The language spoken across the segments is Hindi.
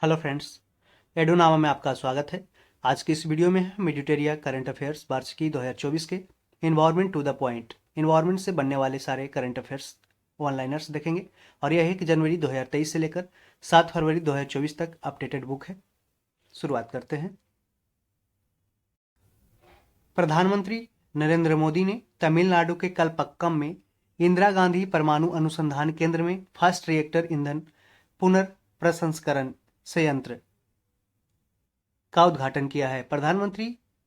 हेलो फ्रेंड्स, एडोनामा में आपका स्वागत है। आज की इस वीडियो में हम एडिटोरिया करंट अफेयर्स वार्षिकी 2024 के environment to the point environment से बनने वाले सारे करंट अफेयर्स ऑनलाइनर्स देखेंगे। और यह 1 जनवरी 2023 से लेकर 7 फरवरी 2024 तक अपडेटेड बुक है। शुरुआत करते हैं। प्रधानमंत्री नरेंद्र मोदी ने तमिलनाडु के कलपक्कम में इंदिरा गांधी परमाणु अनुसंधान केंद्र में फास्ट रिएक्टर ईंधन पुनर्प्रसंस्करण संयंत्र का उद्घाटन किया है। प्रधानमंत्री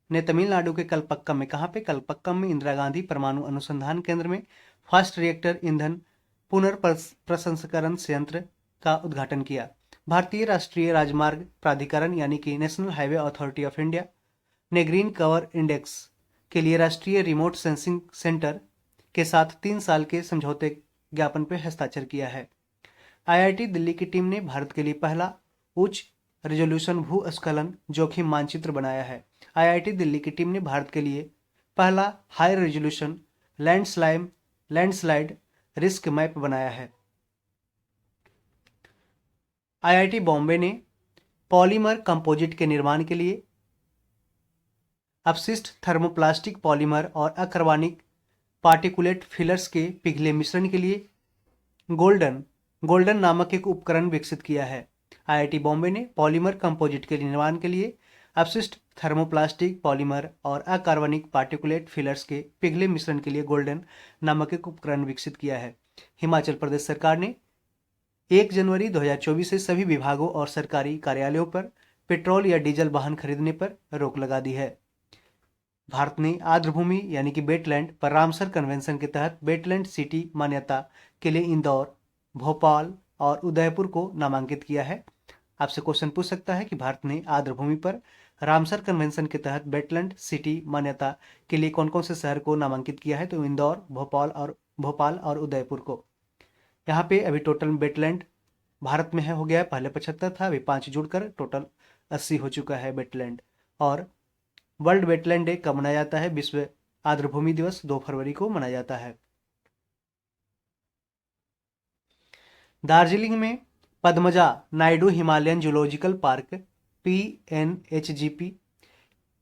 ने तमिलनाडु के कलपक्कम में कहाँ पे कलपक्कम में इंदिरा गांधी परमाणु अनुसंधान केंद्र में फास्ट रिएक्टर ईंधन पुनर्प्रसंस्करण संयंत्र का उद्घाटन किया। भारतीय राष्ट्रीय राजमार्ग प्राधिकरण यानी कि national highway authority of India ने ग्रीन कवर इंडेक्स के लिए राष्ट्रीय रिमोट सेंसिंग सेंटर के साथ 3 साल के समझौते ज्ञापन पर हस्ताक्षर किया है। आईआईटी दिल्ली की टीम ने भारत के लिए पहला उच्च रेजोल्यूशन भूस्खलन जोखिम मानचित्र बनाया है। आईआईटी दिल्ली की टीम ने भारत के लिए पहला high resolution landslide risk map बनाया है। आईआईटी बॉम्बे ने पॉलीमर कंपोजिट के निर्माण के लिए अपशिष्ट थर्मोप्लास्टिक पॉलीमर और अकार्बनिक पार्टिकुलेट फिलर्स के पिघले मिश्रण के लिए गोल्डन नामक एक उपकरण विकसित किया है। आईआईटी बॉम्बे ने पॉलीमर कंपोजिट के निर्माण के लिए अपशिष्ट थर्मोप्लास्टिक पॉलीमर और अकार्बनिक पार्टिकुलेट फिलर्स के पिघले मिश्रण के लिए गोल्डन नामक एक उपकरण विकसित किया है। हिमाचल प्रदेश सरकार ने 1 जनवरी 2024 से सभी विभागों और सरकारी कार्यालयों पर पेट्रोल या डीजल वाहन खरीदने पर रोक लगा दी है। भारत ने आर्द्रभूमि यानी कि वेटलैंड पर रामसर कन्वेंशन के तहत वेटलैंड सिटी मान्यता के लिए इंदौर, भोपाल और उदयपुर को नामांकित किया है। आपसे क्वेश्चन पूछ सकता है कि भारत ने आर्द्रभूमि पर रामसर कन्वेंशन के तहत वेटलैंड सिटी मान्यता के लिए कौन कौन से शहर को नामांकित किया है, तो इंदौर, भोपाल और उदयपुर को। यहाँ पे अभी टोटल वेटलैंड भारत में हो गया है, पहले 75 था, अभी 5 जुड़कर टोटल 80 हो चुका है वेटलैंड। और वर्ल्ड वेटलैंड डे कब मनाया जाता है? विश्व आर्द्रभूमि दिवस 2 फरवरी को मनाया जाता है। दार्जिलिंग में Padmaja Naidu Himalayan zoological park PNHGP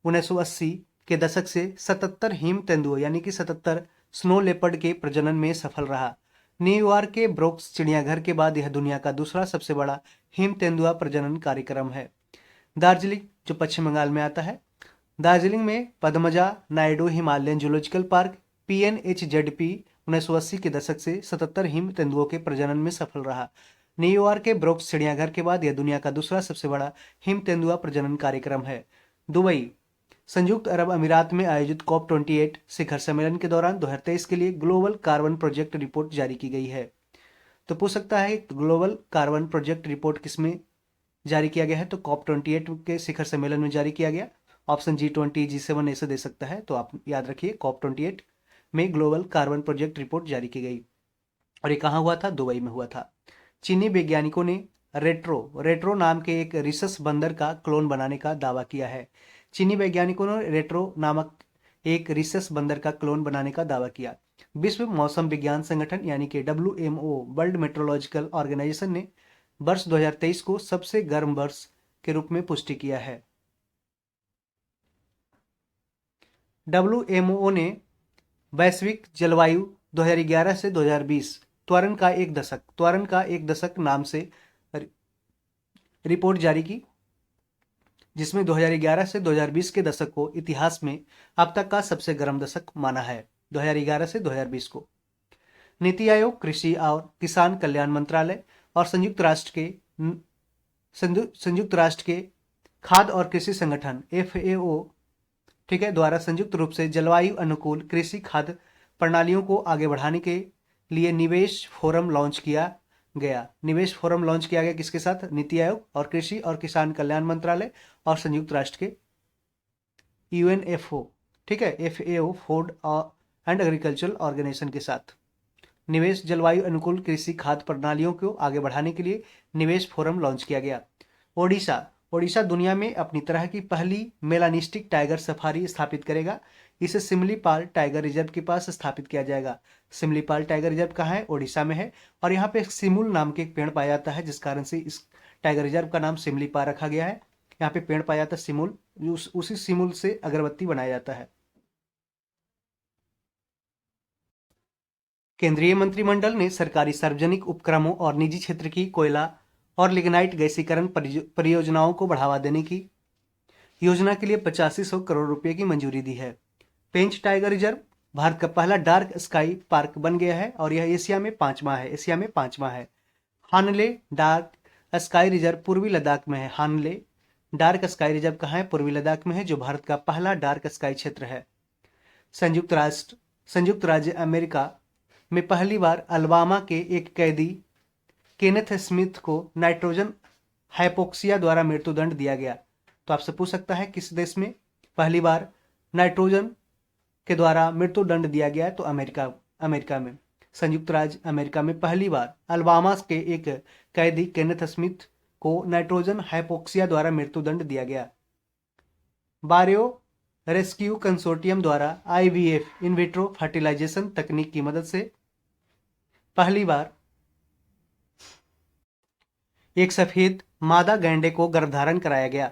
1980 के दशक से 77 हिम तेंदुओं यानी कि 77 स्नो लेपर्ड के प्रजनन में सफल रहा। न्यूयॉर्क के ब्रोक्स चिड़ियाघर के बाद यह दुनिया का दूसरा सबसे बड़ा हिम तेंदुआ प्रजनन कार्यक्रम है। दार्जिलिंग जो पश्चिम बंगाल में आता है, दार्जिलिंग में Padmaja Naidu Himalayan zoological park PNHZP 1980 के दशक से 77 हिम तेंदुओं के प्रजनन में सफल रहा। न्यूयॉर्क के ब्रोक्स चिड़ियाघर के बाद यह दुनिया का दूसरा सबसे बड़ा हिम तेंदुआ प्रजनन कार्यक्रम है। दुबई संयुक्त अरब अमीरात में आयोजित COP28 शिखर सम्मेलन के दौरान 2023 के लिए ग्लोबल कार्बन प्रोजेक्ट रिपोर्ट जारी की गई है। तो पूछ सकता है ग्लोबल कार्बन प्रोजेक्ट रिपोर्ट किसमें जारी किया गया है? तो COP28 के शिखर सम्मेलन में जारी किया गया। ऑप्शन G20, G7 ऐसे दे सकता है, तो आप याद रखिए COP28 में ग्लोबल कार्बन प्रोजेक्ट रिपोर्ट जारी की गई। और ये कहाँ हुआ था? दुबई में हुआ था। चीनी वैज्ञानिकों ने रेट्रो नाम के एक रिसस बंदर का क्लोन बनाने का दावा किया है। चीनी वैज्ञानिकों ने रेट्रो नामक एक रिसस बंदर का क्लोन बनाने का दावा किया। विश्व मौसम विज्ञान संगठन यानी कि WMO वर्ल्ड मेट्रोलॉजिकल ऑर्गेनाइजेशन ने वर्ष 2023 को सबसे गर्म वर्ष के रूप में पुष्टि किया है। WMO ने वैश्विक जलवायु 2011 से 2020 त्वरण का एक दशक नाम से रिपोर्ट जारी की, जिसमें 2011 से 2020 के दशक को इतिहास में अब तक का सबसे गर्म दशक माना है। 2011 से 2020 को नीति आयोग, कृषि और किसान कल्याण मंत्रालय और संयुक्त राष्ट्र के खाद्य और कृषि संगठन FAO, ठीक है, द्वारा संयुक्त रूप से जलवायु अनुकूल कृषि खाद्य प्रणालियों को आगे बढ़ाने के लिए निवेश फोरम लॉन्च किया गया। किसके साथ? नीति आयोग और कृषि और किसान कल्याण मंत्रालय और संयुक्त राष्ट्र के UNFO, ठीक है, FAO food and agricultural organisation के साथ निवेश जलवायु अनुकूल कृषि खाद्य प्रणालियों को आगे बढ़ाने के लिए निवेश फोरम लॉन्च किया गया। ओडिशा दुनिया में अपनी तरह की पहली मेलानिस्टिक टाइगर सफारी स्थापित करेगा। इसे सिमलीपाल टाइगर रिजर्व के पास स्थापित किया जाएगा। सिमलीपाल टाइगर रिजर्व कहाँ है? ओडिशा में है। और यहाँ पे सिमुल नाम के एक पेड़ पाया जाता है, जिस कारण से इस टाइगर रिजर्व का नाम सिमलीपाल रखा गया है। यहाँ पे पेड़ पाया जाता है सिमुल, उसी सिमुल से अगरबत्ती बनाया जाता है। केंद्रीय मंत्रिमंडल ने सरकारी सार्वजनिक उपक्रमों और निजी क्षेत्र की कोयला और लिग्नाइट गैसीकरण परियोजनाओं को बढ़ावा देने की योजना के लिए 8500 करोड़ रुपए की मंजूरी दी है। पेंच टाइगर रिजर्व भारत का पहला डार्क स्काई पार्क बन गया है और यह एशिया में पांचवा है। हानले डार्क स्काई रिजर्व पूर्वी लद्दाख में है। हानले डार्क स्काई रिजर्व कहाँ है? पूर्वी लद्दाख में है, जो भारत का पहला डार्क स्काई क्षेत्र है। संयुक्त राज्य अमेरिका में पहली बार अलबामा के एक कैदी केनेथ स्मिथ को नाइट्रोजन हाइपोक्सिया द्वारा मृत्युदंड दिया गया। तो आपसे पूछ सकता है किस देश में पहली बार नाइट्रोजन के द्वारा मृत्युदंड दिया गया है? तो अमेरिका में, संयुक्त राज्य अमेरिका में पहली बार अलबामा के एक कैदी केनेथ स्मिथ को नाइट्रोजन हाइपोक्सिया द्वारा मृत्युदंड दिया गया। बायो रेस्क्यू कंसोर्टियम द्वारा IVF इन विट्रो फर्टिलाइजेशन तकनीक की मदद से पहली बार एक सफेद मादा गैंडे को गर्भधारण कराया गया।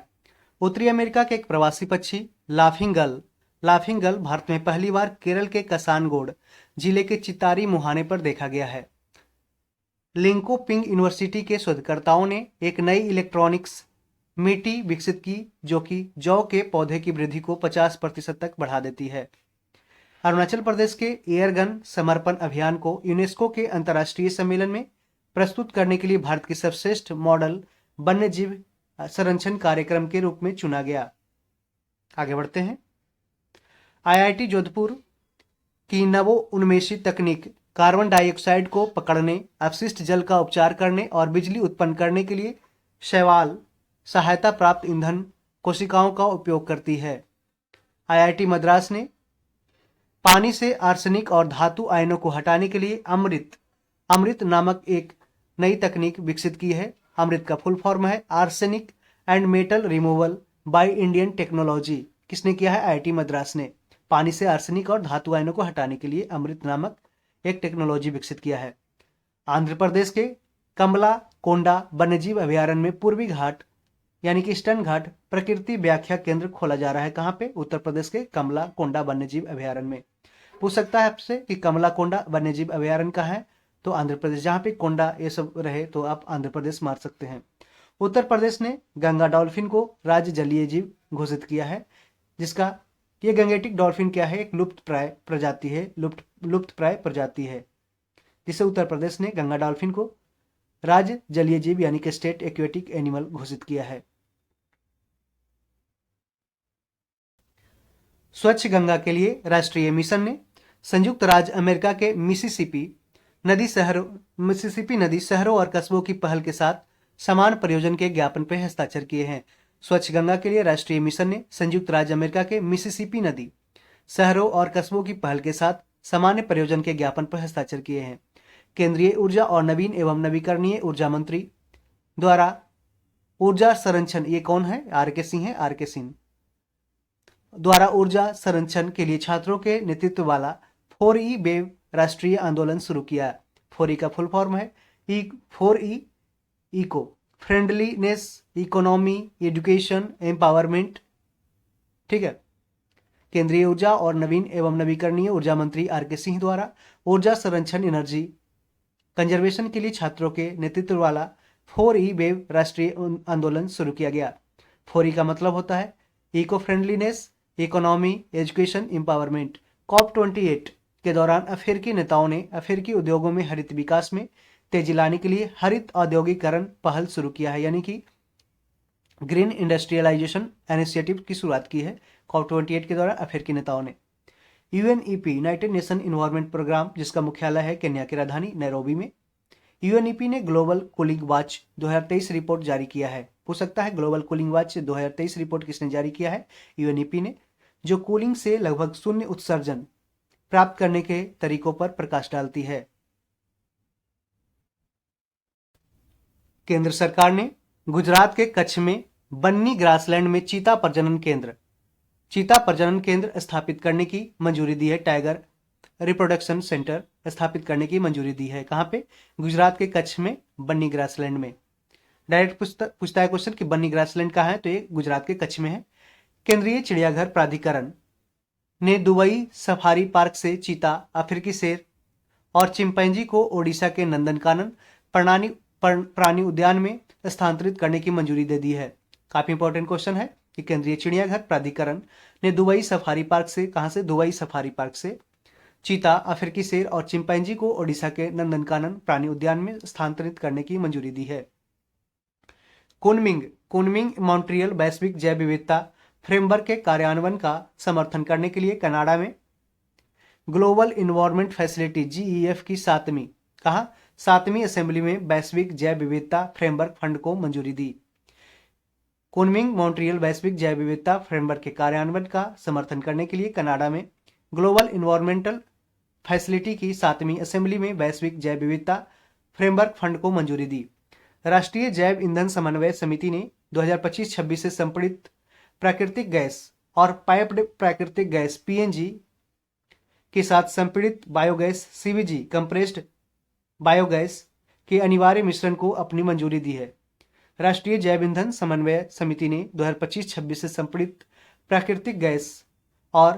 उत्तरी अमेरिका के एक प्रवासी पक्षी लाफिंग गल भारत में पहली बार केरल के कसानगोड जिले के चितारी मुहाने पर देखा गया है। लिंकोपिंग यूनिवर्सिटी के शोधकर्ताओं ने एक नई इलेक्ट्रॉनिक्स मिट्टी विकसित की जो कि जौ के पौधे की वृद्धि को 50% तक बढ़ा देती है। अरुणाचल प्रदेश के एयरगन समर्पण अभियान को यूनेस्को के अंतर्राष्ट्रीय सम्मेलन में प्रस्तुत करने के लिए भारत की सर्वश्रेष्ठ मॉडल वन्यजीव संरक्षण कार्यक्रम के रूप में चुना गया। आगे बढ़ते हैं। IIT जोधपुर की नवोन्मेषी तकनीक कार्बन डाइऑक्साइड को पकड़ने, अपशिष्ट जल का उपचार करने और बिजली उत्पन्न करने के लिए शैवाल सहायता प्राप्त ईंधन कोशिकाओं का उपयोग करती है। IIT मद्रास ने पानी से आर्सेनिक और धातु आयनों को हटाने के लिए अमृत नामक एक नई तकनीक विकसित की है। अमृत का फुल फॉर्म है arsenic and metal removal by Indian technology. किसने किया है? IIT मद्रास ने पानी से आर्सेनिक और धातु आयनों को हटाने के लिए अमृत नामक एक टेक्नोलॉजी विकसित किया है। आंध्र प्रदेश के कमला कोंडा वन्यजीव अभयारण्य में पूर्वी घाट यानी कि ईस्टर्न घाट प्रकृति व्याख्या केंद्र खोला जा रहा है। कहाँ पे? उत्तर प्रदेश के कमला कोंडा वन्यजीव अभयारण्य में। पूछ सकता है आपसे कि कमला कोंडा वन्यजीव अभयारण्य कहाँ है? तो आंध्र प्रदेश। जहाँ पे कोंडा ये सब रहे तो आप आंध्र प्रदेश मार सकते हैं। उत्तर प्रदेश ने गंगा डॉल्फिन को राज्य जलीय जीव घोषित किया है, जिसका ये गंगेटिक डॉल्फिन क्या है? एक लुप्तप्राय प्रजाति है, जिसे उत्तर प्रदेश ने गंगा डॉल्फिन को राज्य जलीय जीव यानी कि स्टेट एक्वेटिक एनिमल घोषित किया है। स्वच्छ गंगा के लिए राष्ट्रीय मिशन ने संयुक्त राज्य अमेरिका के मिसिसिपी नदी शहरों और कस्बों की पहल के साथ समान प्रयोजन के ज्ञापन पर हस्ताक्षर किए हैं। स्वच्छ गंगा के लिए राष्ट्रीय मिशन ने संयुक्त राज्य अमेरिका के मिसिसिपी नदी शहरों और कस्बों की पहल के साथ सामान्य प्रयोजन के ज्ञापन पर हस्ताक्षर किए हैं। केंद्रीय ऊर्जा और नवीन एवं नवीकरणीय ऊर्जा मंत्री द्वारा ऊर्जा संरक्षण, ये कौन है? RK सिंह द्वारा ऊर्जा संरक्षण के लिए छात्रों के नेतृत्व वाला 4E वेव राष्ट्रीय आंदोलन शुरू किया। 4E का फुल फॉर्म है 4E eco friendliness, economy, education, empowerment. ठीक है। केंद्रीय ऊर्जा और नवीन एवं नवीकरणीय ऊर्जा मंत्री RK सिंह द्वारा ऊर्जा संरक्षण एनर्जी कंजर्वेशन के लिए छात्रों के नेतृत्व वाला 4E वेव राष्ट्रीय आंदोलन शुरू किया गया। 4E का मतलब होता है eco friendliness, economy, education, empowerment. COP28 के दौरान अफ्रीकी नेताओं ने अफ्रीकी उद्योगों में हरित विकास में तेजी लाने के लिए हरित औद्योगिकरण पहल शुरू किया है, यानी कि ग्रीन इंडस्ट्रियलाइजेशन इनिशिएटिव की शुरुआत की है COP28 के दौरान अफ्रीकी नेताओं ने। UNEP united nation environment programme, जिसका मुख्यालय है केन्या की राजधानी नैरोबी में, UNEP ने ग्लोबल कूलिंग वॉच 2023 रिपोर्ट जारी किया है। पूछ सकता है ग्लोबल कूलिंग वॉच 2023 रिपोर्ट किसने जारी किया है? UNEP ने, जो कूलिंग से लगभग शून्य उत्सर्जन प्राप्त करने के तरीकों पर प्रकाश डालती है। केंद्र सरकार ने गुजरात के कच्छ में बन्नी ग्रासलैंड में चीता प्रजनन केंद्र स्थापित करने की मंजूरी दी है। टाइगर रिप्रोडक्शन सेंटर स्थापित करने की मंजूरी दी है। कहां पे? गुजरात के कच्छ में बन्नी ग्रासलैंड में। डायरेक्ट पूछता है क्वेश्चन कि बन्नी ग्रासलैंड कहाँ है, तो ये गुजरात के कच्छ में है। केंद्रीय चिड़ियाघर प्राधिकरण ने दुबई सफारी पार्क से चीता, अफ्रीकी शेर और चिंपैंजी को ओडिशा के नंदनकानन प्राणी उद्यान में स्थानांतरित करने की मंजूरी दे दी है। काफी इंपॉर्टेंट क्वेश्चन है कि केंद्रीय चिड़ियाघर प्राधिकरण ने दुबई सफारी पार्क से, कहां से, दुबई सफारी पार्क से चीता, अफ्रीकी शेर और चिंपैंजी को ओडिशा के नंदनकानन प्राणी उद्यान में स्थानांतरित करने की मंजूरी दी है। कुनमिंग मॉन्ट्रियल वैश्विक जैव विविधता फ्रेमवर्क के कार्यान्वयन का समर्थन करने के लिए कनाडा में ग्लोबल इन्वायरमेंट फैसिलिटी GEF की सातवीं असेंबली में वैश्विक जैव विविधता फ्रेमवर्क फंड को मंजूरी दी। कुनमिंग मॉन्ट्रियल वैश्विक जैव विविधता फ्रेमवर्क के कार्यान्वयन का समर्थन करने के लिए कनाडा में ग्लोबल इन्वायरमेंटल फैसिलिटी की सातवीं असेंबली में वैश्विक जैव विविधता फ्रेमवर्क फंड को मंजूरी दी। राष्ट्रीय जैव ईंधन समन्वय समिति ने 2025-26 से संपीड़ित प्राकृतिक गैस और पाइप्ड प्राकृतिक गैस PNG के साथ संपीड़ित बायोगैस CBG कंप्रेस्ड बायोगैस के अनिवार्य मिश्रण को अपनी मंजूरी दी है। राष्ट्रीय जैव ईंधन समन्वय समिति ने 2025-26 से संपीड़ित प्राकृतिक गैस और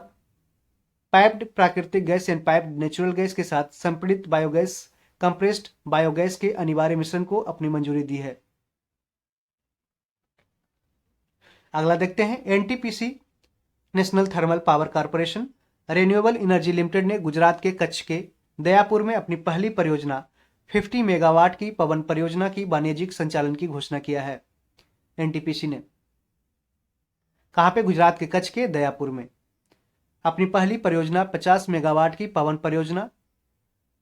पाइप्ड प्राकृतिक gas and piped natural gas के साथ संपीड़ित बायोगैस कंप्रेस्ड बायोगैस के अनिवार्य मिश्रण को अपनी मंजूरी दी है। अगला देखते हैं, NTPC national thermal power corporation renewable energy limited ने गुजरात के कच्छ के दयापुर में अपनी पहली परियोजना 50 मेगावाट की पवन परियोजना की वाणिज्यिक संचालन की घोषणा किया है। NTPC ने कहां पे, गुजरात के कच्छ के दयापुर में अपनी पहली परियोजना 50 मेगावाट की पवन परियोजना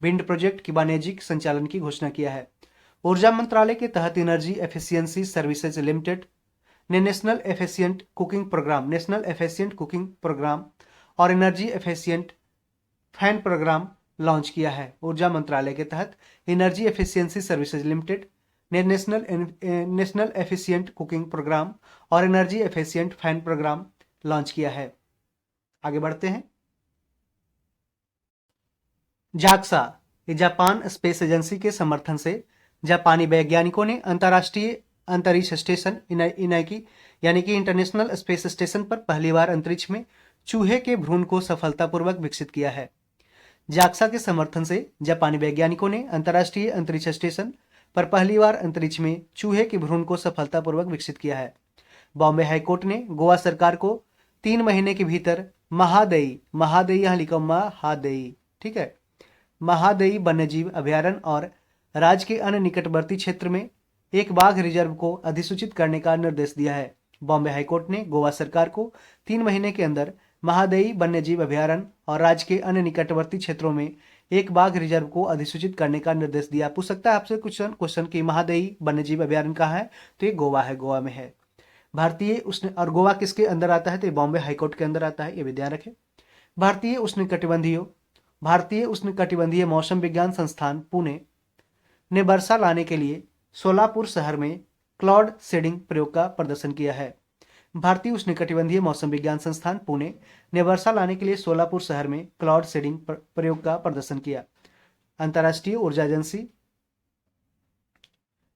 विंड प्रोजेक्ट की वाणिज्यिक संचालन की घोषणा किया है। ऊर्जा मंत्रालय के तहत एनर्जी एफिशिएंसी सर्विसेज लिमिटेड ने नेशनल एफिशिएंट कुकिंग प्रोग्राम और energy efficient fan programme launch किया है। ऊर्जा मंत्रालय के तहत एनर्जी एफिशिएंसी सर्विसेज लिमिटेड ने नेशनल एफिशिएंट कुकिंग प्रोग्राम और energy efficient fan programme launch किया है। आगे बढ़ते हैं, जाक्सा जापान स्पेस एजेंसी के समर्थन से जापानी वैज्ञानिकों ने अंतर्राष्ट्रीय अंतरिक्ष स्टेशन इनाइकी यानी कि इंटरनेशनल स्पेस स्टेशन पर पहली बार अंतरिक्ष में चूहे के भ्रूण को सफलतापूर्वक विकसित किया है। जाक्सा के समर्थन से जापानी वैज्ञानिकों ने अंतर्राष्ट्रीय अंतरिक्ष स्टेशन पर पहली बार अंतरिक्ष में चूहे के भ्रूण को सफलतापूर्वक विकसित किया है। बॉम्बे हाईकोर्ट ने गोवा सरकार को 3 महीने के भीतर महादई यहाँ लिखा महादई, ठीक है, महादई वन्यजीव अभयारण्य और राज्य के अन्य निकटवर्ती क्षेत्र में एक बाघ रिजर्व को अधिसूचित करने का निर्देश दिया है। बॉम्बे हाईकोर्ट ने गोवा सरकार को 3 महीने के अंदर महादई वन्यजीव अभयारण्य और राज्य के अन्य निकटवर्ती क्षेत्रों में एक बाघ रिजर्व को अधिसूचित करने का निर्देश दिया। पूछ सकता है आपसे क्वेश्चन कि महादई वन्यजीव अभयारण्य कहाँ है, तो ये गोवा है, गोवा में है। भारतीय उष्ण, और गोवा किसके अंदर आता है, तो ये बॉम्बे हाईकोर्ट के अंदर आता है, ये भी ध्यान रखें। भारतीय उष्णकटिबंधीय मौसम विज्ञान संस्थान पुणे ने वर्षा लाने के लिए सोलापुर शहर में क्लाउड सीडिंग प्रयोग का प्रदर्शन किया है। भारतीय उष्णकटिबंधीय मौसम विज्ञान संस्थान पुणे ने वर्षा लाने के लिए सोलापुर शहर में क्लाउड सीडिंग प्रयोग का प्रदर्शन किया। अंतर्राष्ट्रीय ऊर्जा एजेंसी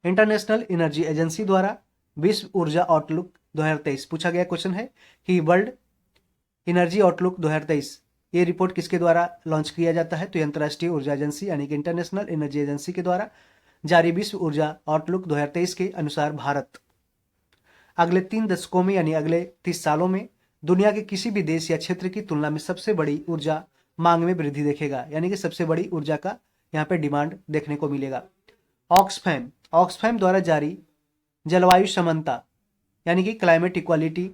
इंटरनेशनल एनर्जी एजेंसी द्वारा विश्व ऊर्जा आउटलुक 2023 पूछा गया क्वेश्चन है कि वर्ल्ड एनर्जी आउटलुक 2023 ये रिपोर्ट किसके द्वारा लॉन्च किया जाता है, तो अंतर्राष्ट्रीय ऊर्जा एजेंसी यानी कि इंटरनेशनल एनर्जी एजेंसी के द्वारा जारी विश्व ऊर्जा आउटलुक 2023 के अनुसार भारत अगले 3 दशकों में यानी अगले 30 सालों में दुनिया के किसी भी देश या क्षेत्र की तुलना में सबसे बड़ी ऊर्जा मांग में वृद्धि देखेगा, यानी कि सबसे बड़ी ऊर्जा का यहाँ पे डिमांड देखने को मिलेगा। ऑक्सफैम द्वारा जारी जलवायु समानता यानी कि क्लाइमेट इक्वालिटी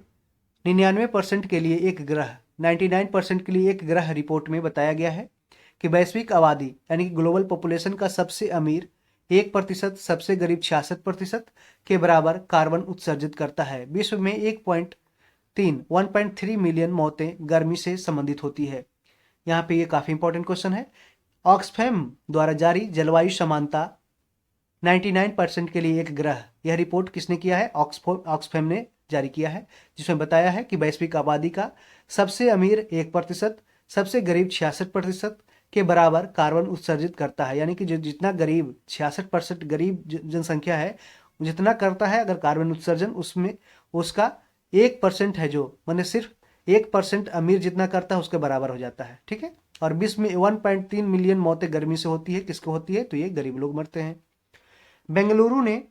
99% के लिए एक ग्रह 99% के लिए एक ग्रह रिपोर्ट में बताया गया है कि वैश्विक आबादी यानी कि ग्लोबल पॉपुलेशन का सबसे अमीर 1% सबसे गरीब 66% के बराबर कार्बन उत्सर्जित करता है। विश्व में 1.3 मिलियन मौतें गर्मी से संबंधित होती है। यहाँ पे ये काफी इंपॉर्टेंट क्वेश्चन है। ऑक्सफैम द्वारा जारी जलवायु समानता 99% के लिए एक ग्रह, यह रिपोर्ट किसने किया है, ऑक्सफैम ने जारी किया है, जिसमें बताया है कि वैश्विक आबादी का सबसे अमीर 1% सबसे गरीब 66% के बराबर कार्बन उत्सर्जित करता है, यानी कि जो जितना गरीब 66% गरीब जनसंख्या है जितना करता है अगर कार्बन उत्सर्जन, उसमें उसका 1% है जो, मैंने सिर्फ 1% अमीर जितना करता है उसके बराबर हो जाता है। ठीक है। और विश्व में 1.3 मिलियन मौतें गर्मी से होती है। किसको होती है? तो ये गरीब लोग मरते हैं। बेंगलुरु ने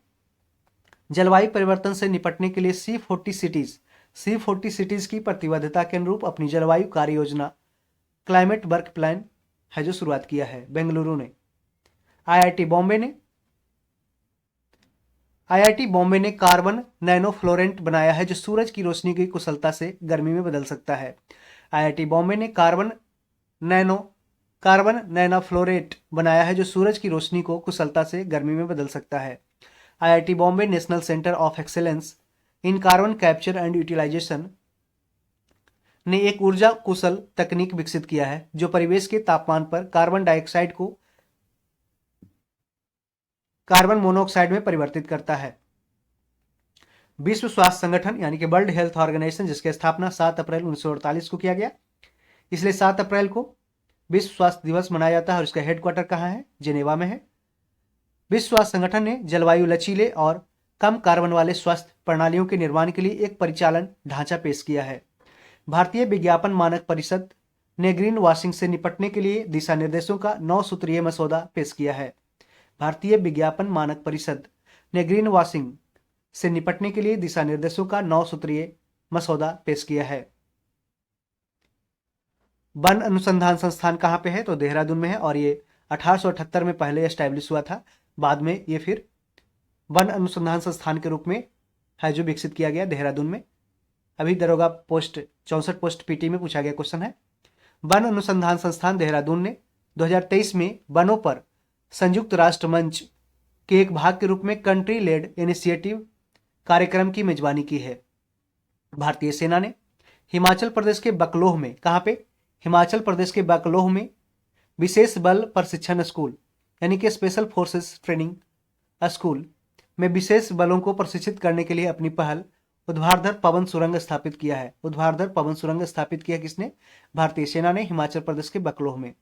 जलवायु परिवर्तन से निपटने के लिए C40 सिटीज की प्रतिबद्धता के अनुरूप अपनी जलवायु कार्य योजना क्लाइमेट वर्क प्लान है जो शुरुआत किया है बेंगलुरु ने। आईआईटी बॉम्बे ने कार्बन नैनो फ्लोरेंट बनाया है जो सूरज की रोशनी की कुशलता से गर्मी में बदल सकता है। आईआईटी बॉम्बे ने कार्बन नैनोफ्लोरेट बनाया है जो सूरज की रोशनी को कुशलता से गर्मी में बदल सकता है। IIT Bombay national centre of excellence in carbon capture and utilisation ने एक ऊर्जा कुशल तकनीक विकसित किया है जो परिवेश के तापमान पर कार्बन डाइऑक्साइड को कार्बन मोनोऑक्साइड में परिवर्तित करता है। विश्व स्वास्थ्य संगठन यानी कि वर्ल्ड हेल्थ ऑर्गेनाइजेशन, जिसकी स्थापना 7 अप्रैल 1948 को किया गया, इसलिए 7 अप्रैल को विश्व स्वास्थ्य दिवस मनाया जाता है। और इसका हेडक्वार्टर कहाँ है? जिनेवा में है। विश्व स्वास्थ्य संगठन ने जलवायु लचीले और कम कार्बन वाले स्वास्थ्य प्रणालियों के निर्माण के लिए एक परिचालन ढांचा पेश किया है। भारतीय विज्ञापन मानक परिषद ने ग्रीन वॉशिंग से निपटने के लिए दिशा निर्देशों का 9 सूत्रीय मसौदा पेश किया है। भारतीय विज्ञापन मानक परिषद ने ग्रीन वॉशिंग से निपटने के लिए दिशा निर्देशों का 9 सूत्रीय मसौदा पेश किया है। वन अनुसंधान संस्थान कहाँ पे है? तो देहरादून में है। और ये 1878 में पहले एस्टैब्लिश हुआ था, बाद में ये फिर वन अनुसंधान संस्थान के रूप में है जो विकसित किया गया देहरादून में। अभी दरोगा पोस्ट 64 पोस्ट पीटी में पूछा गया क्वेश्चन है। वन अनुसंधान संस्थान देहरादून ने 2023 में वनों पर संयुक्त राष्ट्र मंच के एक भाग के रूप में कंट्री लेड इनिशिएटिव कार्यक्रम की मेजबानी की है। भारतीय सेना ने हिमाचल प्रदेश के बकलोह में, कहाँ पे? हिमाचल प्रदेश के बकलोह में विशेष बल प्रशिक्षण स्कूल यानी कि स्पेशल फोर्सेस ट्रेनिंग स्कूल में विशेष बलों को प्रशिक्षित करने के लिए अपनी पहल ऊर्ध्वाधर पवन सुरंग स्थापित किया है। ऊर्ध्वाधर पवन सुरंग स्थापित किया किसने? भारतीय सेना ने हिमाचल प्रदेश के बकलोह में।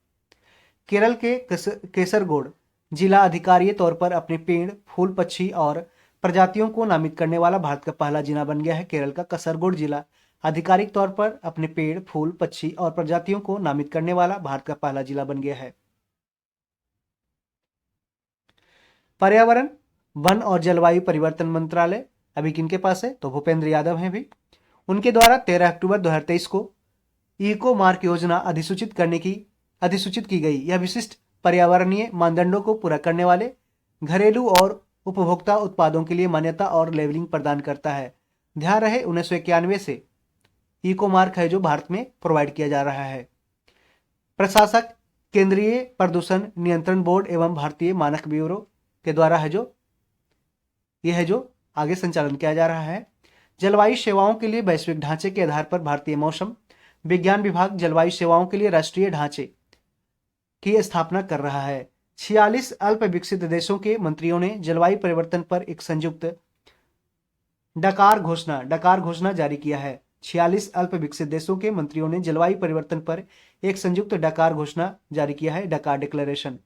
केरल के केसरगोड जिला अधिकारिय तौर पर अपने पेड़, फूल, पक्षी और प्रजातियों को नामित करने वाला भारत का पहला जिला बन गया है। केरल का कसरगोड जिला आधिकारिक तौर पर अपने पेड़, फूल, पक्षी और प्रजातियों को नामित करने वाला भारत का पहला जिला बन गया है। पर्यावरण, वन और जलवायु परिवर्तन मंत्रालय अभी किनके पास है? तो भूपेंद्र यादव हैं भी। उनके द्वारा 13 अक्टूबर 2023 को इको मार्क योजना अधिसूचित की गई। यह विशिष्ट पर्यावरणीय मानदंडों को पूरा करने वाले घरेलू और उपभोक्ता उत्पादों के लिए मान्यता और लेबलिंग प्रदान करता है। ध्यान रहे 1991 से इको मार्क है जो भारत में प्रोवाइड किया जा रहा है। प्रशासक केंद्रीय प्रदूषण नियंत्रण बोर्ड एवं भारतीय मानक ब्यूरो के द्वारा है जो आगे संचालन किया जा रहा है। जलवायु सेवाओं के लिए वैश्विक ढांचे के आधार पर भारतीय मौसम विज्ञान विभाग जलवायु सेवाओं के लिए राष्ट्रीय ढांचे की स्थापना कर रहा है। 46 अल्प विकसित देशों के मंत्रियों ने जलवायु परिवर्तन पर एक संयुक्त डकार घोषणा जारी किया है। 46 अल्प विकसित देशों के मंत्रियों ने जलवायु परिवर्तन पर एक संयुक्त डकार घोषणा जारी किया है, डकार डिक्लेरेशन।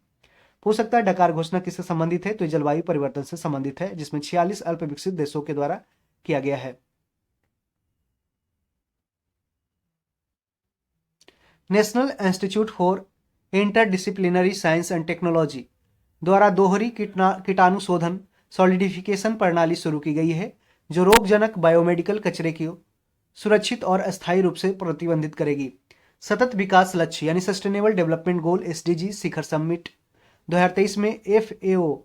पूछ सकता है डकार घोषणा किससे संबंधित है? तो जलवायु परिवर्तन से संबंधित है, जिसमें 46 अल्प विकसित देशों के द्वारा किया गया है। National institute for interdisciplinary science and technology द्वारा दोहरी कीटाणु शोधन सॉलिडिफिकेशन प्रणाली शुरू की गई है जो रोगजनक बायोमेडिकल कचरे को सुरक्षित और अस्थायी रूप से प्रतिबंधित करेगी। सतत विकास लक्ष्य यानी सस्टेनेबल डेवलपमेंट गोल SDG शिखर समिट 2023 में FAO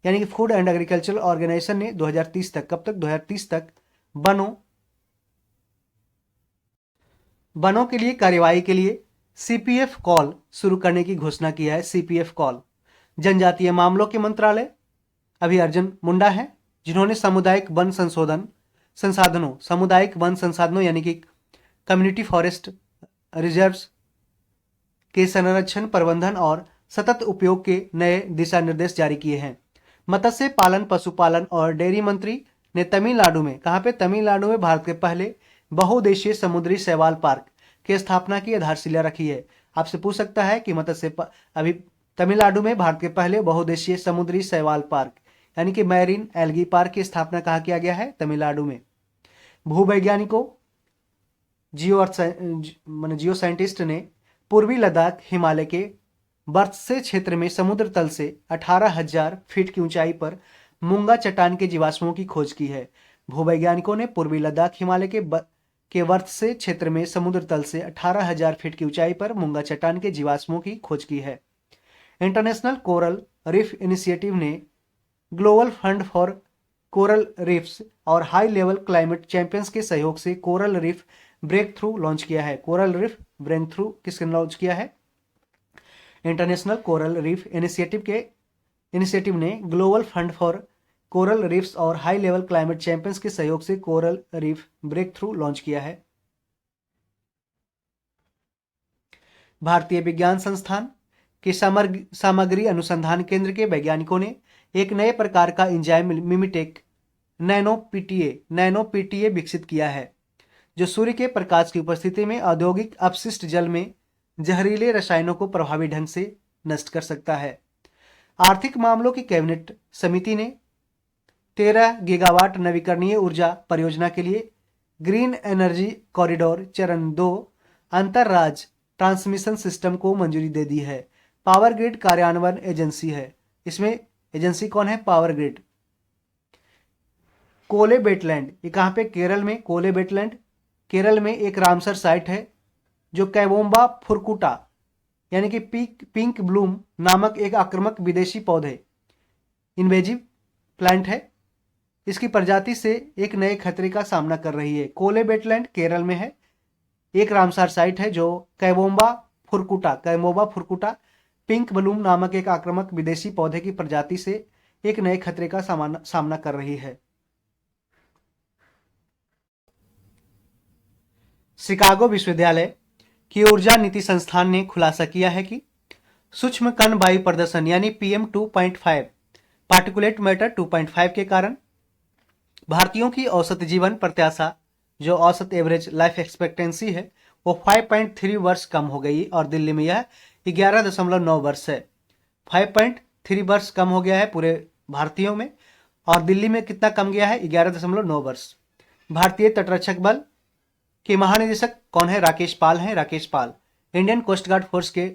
यानी कि फूड एंड एग्रीकल्चरल ऑर्गेनाइजेशन ने 2030 तक, कब तक? 2030 तक वनों के लिए कार्यवाही के लिए CPF कॉल शुरू करने की घोषणा की है। CPF call. जनजातीय मामलों के मंत्रालय अभी अर्जुन मुंडा है जिन्होंने सामुदायिक वन संसाधनों यानी कि कम्युनिटी फॉरेस्ट रिजर्व्स के संरक्षण, प्रबंधन और सतत उपयोग के नए दिशा निर्देश जारी किए हैं। मत्स्य पालन, पशुपालन और डेयरी मंत्री ने तमिलनाडु में, कहाँ पे? तमिलनाडु में भारत के पहले बहुउद्देशीय समुद्री शैवाल पार्क की स्थापना की आधारशिला रखी है। आपसे पूछ सकता है कि अभी तमिलनाडु में भारत के पहले बहुउद्देशीय समुद्री शैवाल पार्क यानी कि मैरीन एल्गी पार्क की स्थापना कहाँ किया गया है? तमिलनाडु में। भूवैज्ञानिकों जियो साइंटिस्ट ने पूर्वी लद्दाख हिमालय के बर्त्से क्षेत्र में समुद्र तल से 18,000 फीट की ऊंचाई पर मूंगा चट्टान के जीवाश्मों की खोज की है। भूवैज्ञानिकों ने पूर्वी लद्दाख हिमालय के वर्त्से क्षेत्र में समुद्र तल से 18,000 फीट की ऊंचाई पर मूंगा चट्टान के जीवाश्मों की खोज की है। इंटरनेशनल कोरल रीफ इनिशिएटिव ने global fund for coral reefs और हाई लेवल क्लाइमेट चैंपियंस के सहयोग से coral reef breakthrough launch किया है। कोरल रीफ ब्रेक थ्रू किसने लॉन्च किया है? इंटरनेशनल कोरल रीफ इनिशिएटिव ने global fund for coral reefs और हाई लेवल क्लाइमेट चैंपियंस के सहयोग से coral reef breakthrough launch किया है। भारतीय विज्ञान संस्थान के सामग्री अनुसंधान केंद्र के वैज्ञानिकों ने एक नए प्रकार का एंजाइम मिमिटेक नैनो-पीटीए विकसित किया है, जो सूर्य के प्रकाश की उपस्थिति में औद्योगिक अपशिष्ट जल में जहरीले रसायनों को प्रभावी ढंग से नष्ट कर सकता है। आर्थिक मामलों की कैबिनेट समिति ने 13 गीगावाट नवीकरणीय ऊर्जा परियोजना के लिए ग्रीन एनर्जी कॉरिडोर चरण 2 अंतरराज्य ट्रांसमिशन सिस्टम को मंजूरी दे दी है। पावर ग्रिड कार्यान्वयन एजेंसी है। इसमें एजेंसी कौन है? Power grid. कोले बेटलैंड, ये कहाँ पे? केरल में। कोले बेटलैंड केरल में एक रामसर साइट है जो कैवोम्बा फुरकुटा यानी कि पिंक ब्लूम नामक एक आक्रामक विदेशी पौधे इन्वेजिव प्लांट है। इसकी प्रजाति से एक नए खतरे का सामना कर रही है। कोले बेटलैंड केरल में है। एक रामसर साइट है जो कैवोम्बा फुरकुटा पिंक ब्लूम नामक एक आक्रामक विदेशी पौधे की प्रजाति से एक नए खतरे का सामना कर रही है। शिकागो विश्वविद्यालय की ऊर्जा नीति संस्थान ने खुलासा किया है कि सूक्ष्म कण वायु प्रदूषण यानी PM 2.5 पार्टिकुलेट मैटर 2.5 के कारण भारतीयों की औसत जीवन प्रत्याशा, जो औसत एवरेज लाइफ एक्सपेक्टेंसी है, वो 5.3 वर्ष कम हो गई और दिल्ली में यह 11.9 वर्ष है। 5.3 वर्ष कम हो गया है पूरे भारतीयों में, और दिल्ली में कितना कम गया है? 11.9 वर्ष। भारतीय तटरक्षक बल के महानिदेशक कौन है? राकेश पाल हैं। राकेश पाल इंडियन कोस्ट गार्ड फोर्स के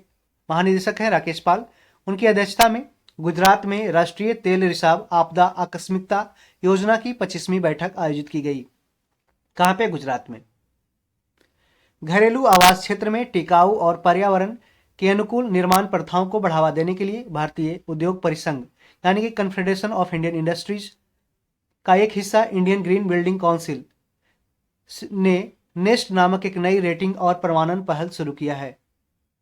महानिदेशक हैं। राकेश पाल, उनकी अध्यक्षता में गुजरात में राष्ट्रीय तेल रिसाव आपदा आकस्मिकता योजना की 25वीं बैठक आयोजित की गई। कहां पे? गुजरात में। घरेलू आवास क्षेत्र में टिकाऊ और पर्यावरण के अनुकूल निर्माण प्रथाओं को बढ़ावा देने के लिए भारतीय उद्योग परिसंघ यानी कि कन्फेडरेशन ऑफ इंडियन इंडस्ट्रीज का एक हिस्सा इंडियन ग्रीन बिल्डिंग काउंसिल ने नेस्ट नामक एक नई रेटिंग और प्रमाणन पहल शुरू किया है।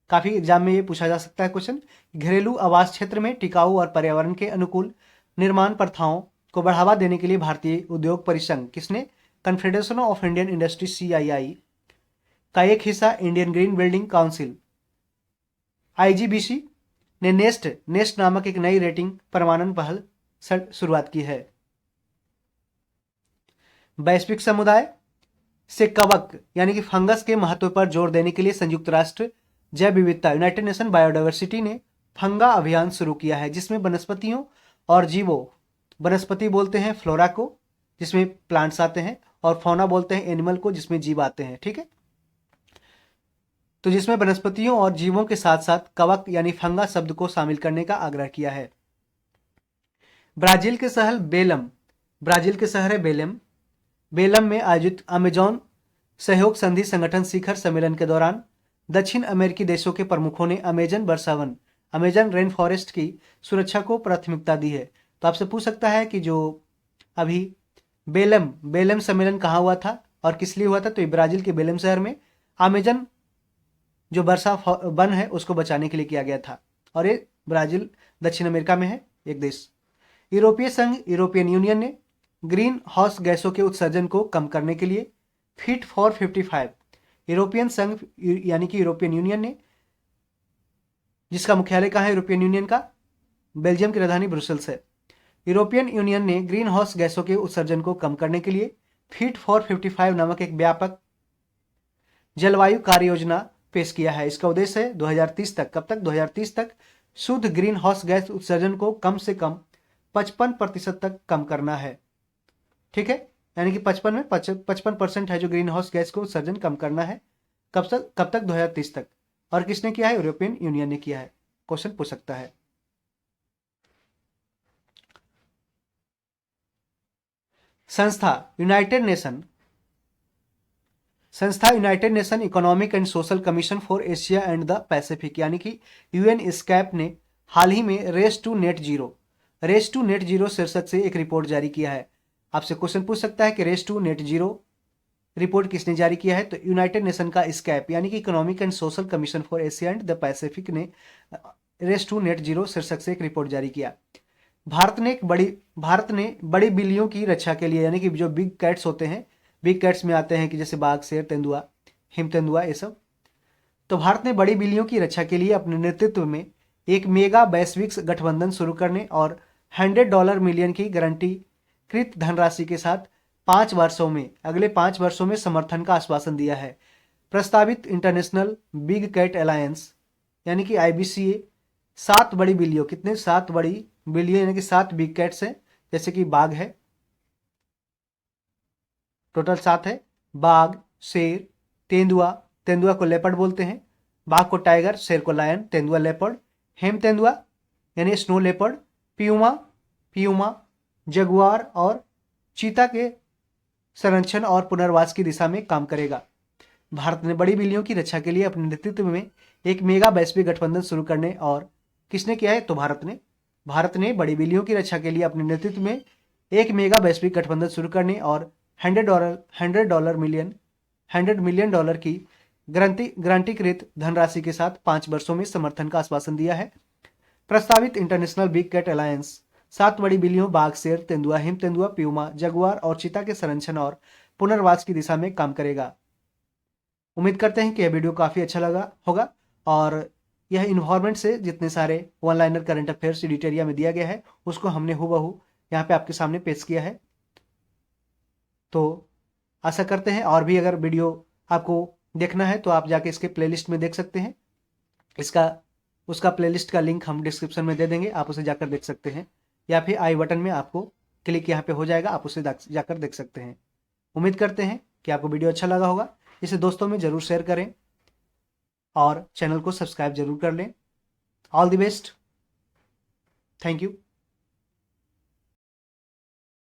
काफी एग्जाम में ये पूछा जा सकता है क्वेश्चन। घरेलू आवास क्षेत्र में टिकाऊ और पर्यावरण के अनुकूल निर्माण प्रथाओं को बढ़ावा देने के लिए भारतीय उद्योग परिसंघ किसने? Confederation of Indian industry CII का एक हिस्सा Indian green building council IGBC ने नेस्ट नामक एक नई रेटिंग प्रमाणन पहल शुरुआत की है। वैश्विक समुदाय से कवक यानी कि फंगस के महत्व पर जोर देने के लिए संयुक्त राष्ट्र जैव विविधता यूनाइटेड नेशन बायोडाइवर्सिटी ने फंगा अभियान शुरू किया है, जिसमें वनस्पतियों और जीवों, वनस्पति बोलते हैं फ्लोरा को जिसमें प्लांट्स आते हैं, और फौना बोलते हैं एनिमल को जिसमें जीव आते हैं। ठीक है, तो जिसमें वनस्पतियों और जीवों के साथ साथ कवक यानी फंगा शब्द को शामिल करने का आग्रह किया है। ब्राजील के शहर है बेलम में आयोजित अमेजॉन सहयोग संधि संगठन शिखर सम्मेलन के दौरान दक्षिण अमेरिकी देशों के प्रमुखों ने अमेजन रेन फॉरेस्ट की सुरक्षा को प्राथमिकता दी है। तो आपसे पूछ सकता है कि जो अभी बेलम सम्मेलन कहाँ हुआ था और किस लिए हुआ था? तो ब्राजील के बेलम शहर में अमेजन जो वर्षा वन है उसको बचाने के लिए किया गया था, और ये ब्राजील दक्षिण अमेरिका में है एक देश। यूरोपियन यूनियन ने ग्रीन हाउस गैसों के उत्सर्जन को कम करने के लिए फिट फॉर 55 यूरोपियन संघ यानी कि यूरोपियन यूनियन ने, जिसका मुख्यालय कहाँ है यूरोपियन यूनियन का? बेल्जियम की राजधानी ब्रुसेल्स है। यूरोपियन यूनियन ने ग्रीन हाउस गैसों के उत्सर्जन को कम करने के लिए फिट फॉर 55 नामक एक व्यापक जलवायु कार्य योजना पेश किया है। इसका उद्देश्य है 2030 तक, कब तक? 2030 तक शुद्ध ग्रीन हाउस गैस उत्सर्जन को कम से कम 55% तक कम करना है। ठीक है, यानी कि 55 में 55% है जो ग्रीन हाउस गैस को उत्सर्जन कम करना है। कब तक 2030 तक। और किसने किया है? यूरोपियन यूनियन ने किया है। क्वेश्चन पूछ सकता है। संस्था United nation economic and social commission for Asia and the Pacific यानी कि यूएन ने हाल ही में रेस टू नेट जीरो शीर्षक से एक रिपोर्ट जारी किया है। आपसे क्वेश्चन पूछ सकता है कि race to net zero report किसने जारी किया है? तो यूनाइटेड नेशन का स्कैप यानी कि economic and social commission for Asia and the Pacific ने रेस टू नेट जीरो शीर्षक से एक रिपोर्ट जारी किया। भारत ने बड़ी बिल्लियों की रक्षा के लिए यानी कि जो बिग कैट्स होते हैं, बिग कैट्स में आते हैं कि जैसे बाघ, शेर, तेंदुआ, हिम तेंदुआ, ये सब। तो भारत ने बड़ी बिल्लियों की रक्षा के लिए अपने नेतृत्व में एक मेगा वैश्विक गठबंधन शुरू करने और $100 मिलियन की गारंटीकृत धनराशि के साथ अगले 5 वर्षों में समर्थन का आश्वासन दिया है। प्रस्तावित इंटरनेशनल बिग कैट अलायंस यानी कि IBCA 7 बड़ी बिल्लियों, कितने? 7 बड़ी बिल्लियों यानी कि 7 बिग कैट्स हैं, जैसे कि बाघ है, टोटल 7 है। बाघ, शेर, तेंदुआ को लेपर्ड बोलते हैं, बाघ को टाइगर, शेर को लायन, तेंदुआ लेपर्ड, हेम तेंदुआ यानी स्नो लेपर्ड, पियूमा जगुआर और चीता के संरक्षण और पुनर्वास की दिशा में काम करेगा। भारत ने बड़ी बिल्लियों की रक्षा के लिए अपने नेतृत्व में एक मेगा वैश्विक गठबंधन शुरू करने और किसने किया है? तो भारत ने बड़ी बिल्लियों की रक्षा के लिए अपने नेतृत्व में एक मेगा वैश्विक गठबंधन शुरू करने और $100 मिलियन की गारंटीकृत धनराशि के साथ 5 वर्षों में समर्थन का आश्वासन दिया है। प्रस्तावित इंटरनेशनल बिग कैट अलायंस 7 बड़ी बिल्लियों बाघ, शेर, तेंदुआ, हिम तेंदुआ, प्यूमा, जगुआर और चीता के संरक्षण और पुनर्वास की दिशा में काम करेगा। उम्मीद करते हैं कि यह वीडियो काफ़ी अच्छा लगा होगा और यह इन्वायरमेंट से जितने सारे one liner current affairs edit area में दिया गया है उसको हमने हूबहू यहाँ पे आपके सामने पेश किया है। तो आशा करते हैं और भी अगर वीडियो आपको देखना है तो आप जाके इसके प्लेलिस्ट में देख सकते हैं। उसका प्लेलिस्ट का लिंक हम डिस्क्रिप्शन में दे देंगे, आप उसे जाकर देख सकते हैं, या फिर आई बटन में आपको क्लिक यहाँ पे हो जाएगा, आप उसे जाकर देख सकते हैं। उम्मीद करते हैं कि आपको वीडियो अच्छा लगा होगा। इसे दोस्तों में ज़रूर शेयर करें और चैनल को सब्सक्राइब जरूर कर लें। All the best, thank you.